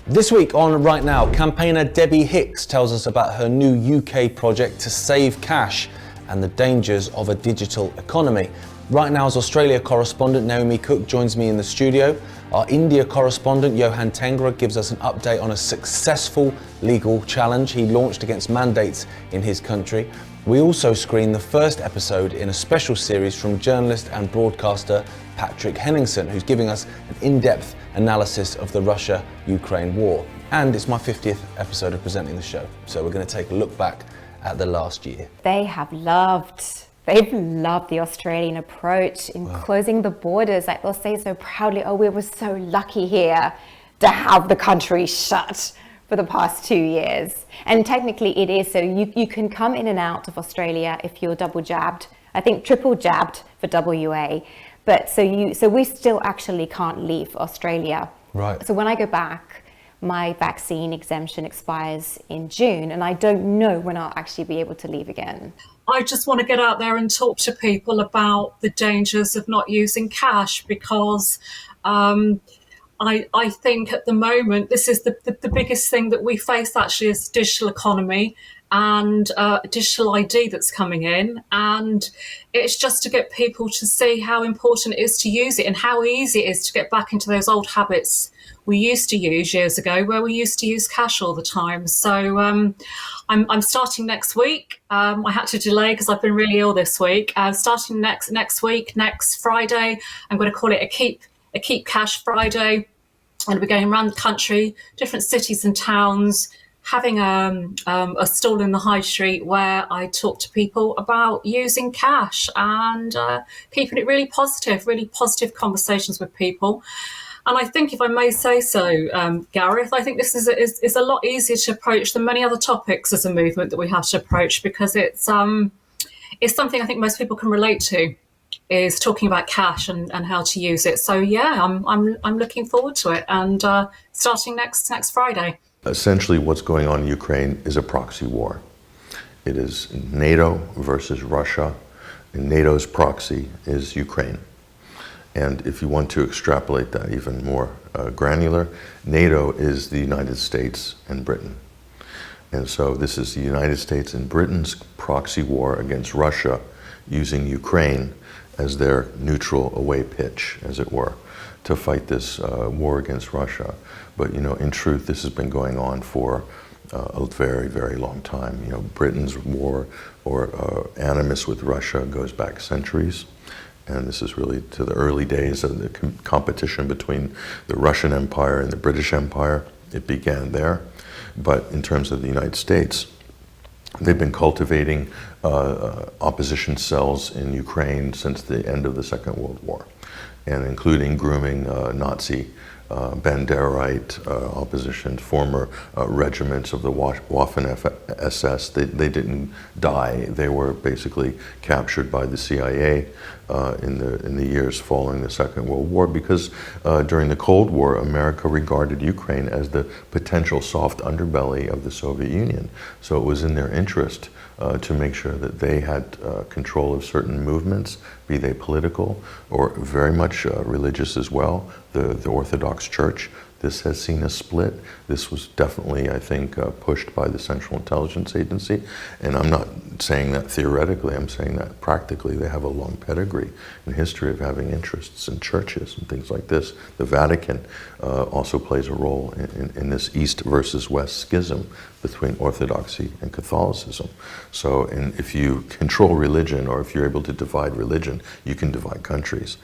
This week on Right Now, campaigner Debbie Hicks tells us about her new UK project to save cash and the dangers of a digital economy. Right Now's Australia correspondent Naomi Cook joins me in the studio. Our India correspondent Yohan Tengra gives us an update on a successful legal challenge he launched against mandates in his country. We also screen the first episode in a special series from journalist and broadcaster Patrick Henningson, who's giving us an in-depth analysis of the Russia-Ukraine war. And it's my 50th episode of presenting the show, so we're going to take a look back at the last year. They've loved the Australian approach in closing the borders. Like they'll say so proudly, oh, we were so lucky here to have the country shut for the past 2 years. And technically it is, so you can come in and out of Australia if you're double jabbed, I think triple jabbed for WA. But so we still actually can't leave Australia. Right. So when I go back, my vaccine exemption expires in June, and I don't know when I'll actually be able to leave again. I just want to get out there and talk to people about the dangers of not using cash, because I think at the moment this is the biggest thing that we face actually is the digital economy and digital ID that's coming in, and it's just to get people to see how important it is to use it and how easy it is to get back into those old habits we used to use years ago, where we used to use cash all the time. So I'm starting next week. I had to delay because I've been really ill this week. Starting next week, next Friday, I'm going to call it a Keep Cash Friday. I'm going to be going around the country, different cities and towns, having a stall in the high street where I talk to people about using cash and keeping it really positive conversations with people. And I think, if I may say so, Gareth, I think this is a lot easier to approach than many other topics as a movement that we have to approach, because it's something I think most people can relate to, is talking about cash and how to use it. So yeah, I'm looking forward to it, and starting next Friday. Essentially, what's going on in Ukraine is a proxy war. It is NATO versus Russia, and NATO's proxy is Ukraine. And if you want to extrapolate that even more granular, NATO is the United States and Britain. And so this is the United States and Britain's proxy war against Russia, using Ukraine as their neutral away pitch, as it were, to fight this war against Russia. But, in truth, this has been going on for a very, very long time. Britain's war or animus with Russia goes back centuries. And this is really to the early days of the competition between the Russian Empire and the British Empire. It began there. But in terms of the United States, they've been cultivating opposition cells in Ukraine since the end of the Second World War, and including grooming Nazi Banderite opposition, former regiments of the Waffen-SS. They didn't die. They were basically captured by the CIA in the years following the Second World War, because during the Cold War, America regarded Ukraine as the potential soft underbelly of the Soviet Union. So it was in their interest to make sure that they had control of certain movements, be they political or very much religious as well. The Orthodox Church, this has seen a split. This was definitely, I think, pushed by the Central Intelligence Agency. And I'm not saying that theoretically, I'm saying that practically. They have a long pedigree and history of having interests in churches and things like this. The Vatican also plays a role in this East versus West schism between Orthodoxy and Catholicism. So if you control religion, or if you're able to divide religion, you can divide countries.